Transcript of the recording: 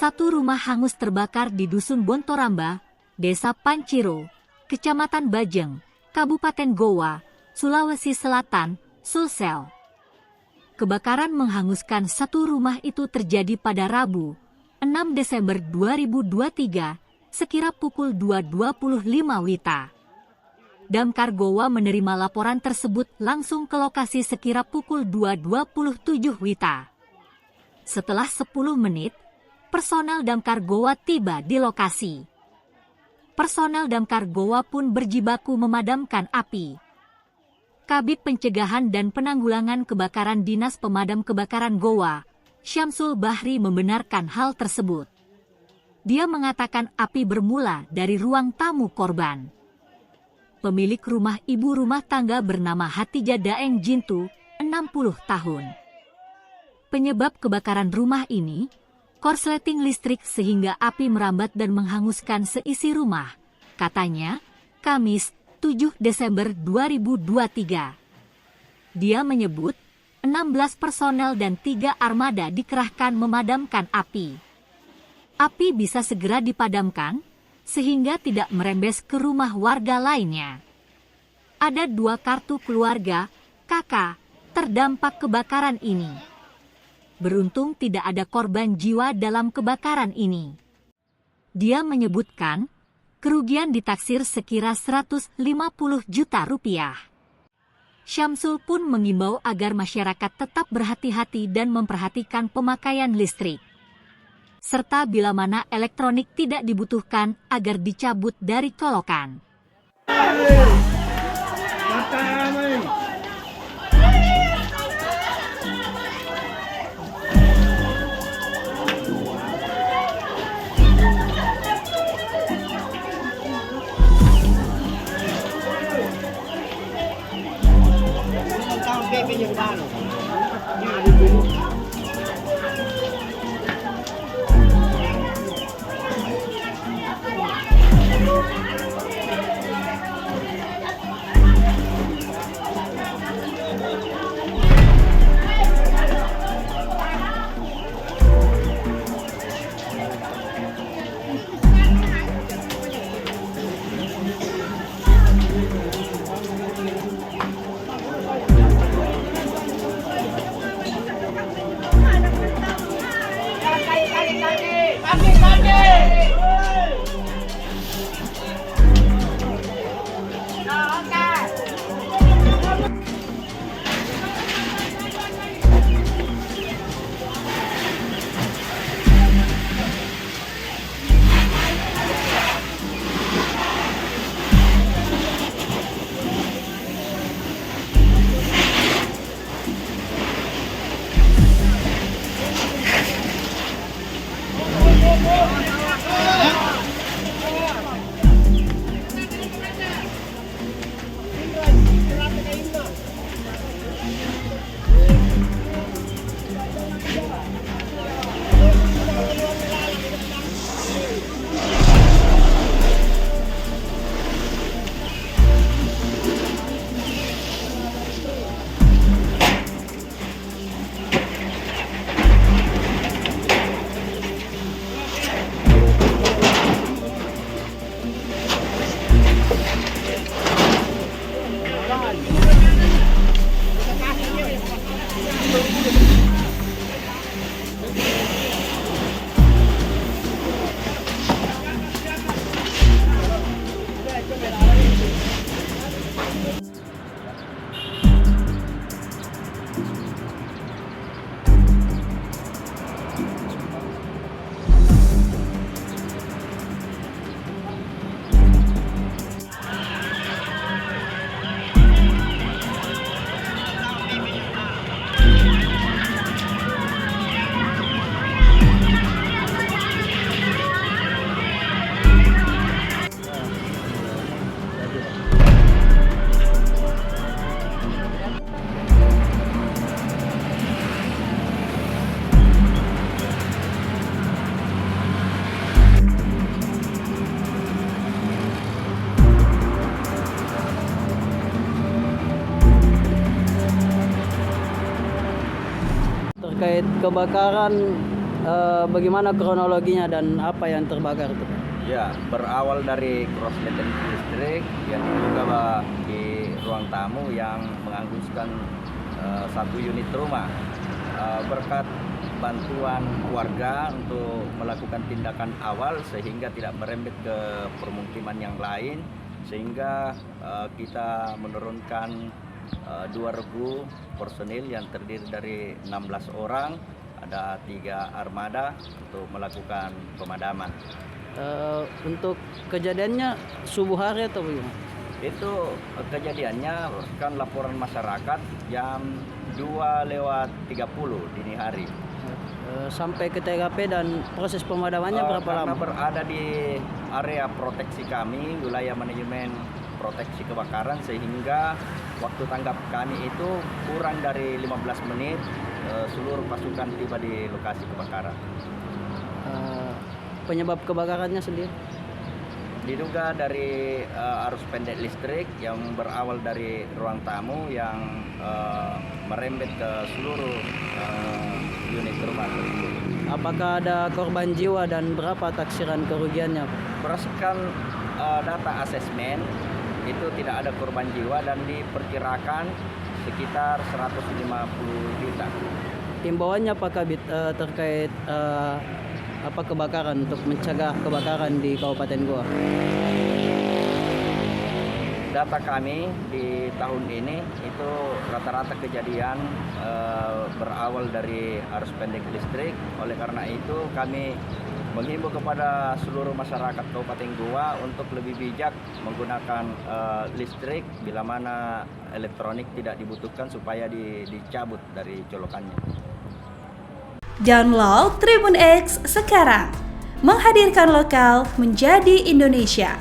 Satu rumah hangus terbakar di Dusun Bontoramba, Desa Panciro, Kecamatan Bajeng, Kabupaten Goa, Sulawesi Selatan, Sulsel. Kebakaran menghanguskan satu rumah itu terjadi pada Rabu, 6 Desember 2023, sekira pukul 2.25 WITA. Damkar Goa menerima laporan tersebut langsung ke lokasi sekira pukul 2.27 WITA. Setelah 10 menit, personel Damkar Goa tiba di lokasi. Personel Damkar Goa pun berjibaku memadamkan api. Kabid Pencegahan dan Penanggulangan Kebakaran Dinas Pemadam Kebakaran Goa, Syamsul Bahri membenarkan hal tersebut. Dia mengatakan api bermula dari ruang tamu korban. Pemilik rumah ibu rumah tangga bernama Hatijah Daeng Jintu, 60 tahun. Penyebab kebakaran rumah ini, korsleting listrik sehingga api merambat dan menghanguskan seisi rumah, katanya, Kamis, 7 Desember 2023. Dia menyebut, 16 personel dan 3 armada dikerahkan memadamkan api. Api bisa segera dipadamkan, sehingga tidak merembes ke rumah warga lainnya. Ada 2 kartu keluarga, kakak, terdampak kebakaran ini. Beruntung tidak ada korban jiwa dalam kebakaran ini. Dia menyebutkan, kerugian ditaksir sekira 150 juta rupiah. Syamsul pun mengimbau agar masyarakat tetap berhati-hati dan memperhatikan pemakaian listrik. Serta bila mana elektronik tidak dibutuhkan agar dicabut dari colokan. Terkait kebakaran bagaimana kronologinya dan apa yang terbakar itu? Ya, berawal dari korsleting listrik yang diduga di ruang tamu yang menghanguskan satu unit rumah. Berkat bantuan warga untuk melakukan tindakan awal sehingga tidak merembet ke permukiman yang lain, sehingga kita menurunkan 2 regu personil yang terdiri dari 16 orang, ada 3 armada untuk melakukan pemadaman. Untuk kejadiannya subuh hari atau bagaimana? Itu kejadiannya kan laporan masyarakat jam 2:30 dini hari. Sampai ke TKP dan proses pemadamannya berapa Karena lama? berada di area proteksi kami, wilayah manajemen proteksi kebakaran, sehingga waktu tanggap kami itu kurang dari 15 menit seluruh pasukan tiba di lokasi kebakaran. Penyebab kebakarannya sendiri? Diduga dari arus pendek listrik yang berawal dari ruang tamu yang merembet ke seluruh unit rumah tersebut. Apakah ada korban jiwa dan berapa taksiran kerugiannya, Pak? Berdasarkan data asesmen itu tidak ada korban jiwa dan diperkirakan sekitar 150 juta. Himbauannya apakah terkait kebakaran untuk mencegah kebakaran di Kabupaten Goa? Data kami di tahun ini itu rata-rata kejadian berawal dari arus pendek listrik. Oleh karena itu kami menghimbau kepada seluruh masyarakat Kabupaten Goa untuk lebih bijak menggunakan listrik bila mana elektronik tidak dibutuhkan supaya dicabut dari colokannya. Download Tribun X sekarang, menghadirkan lokal menjadi Indonesia.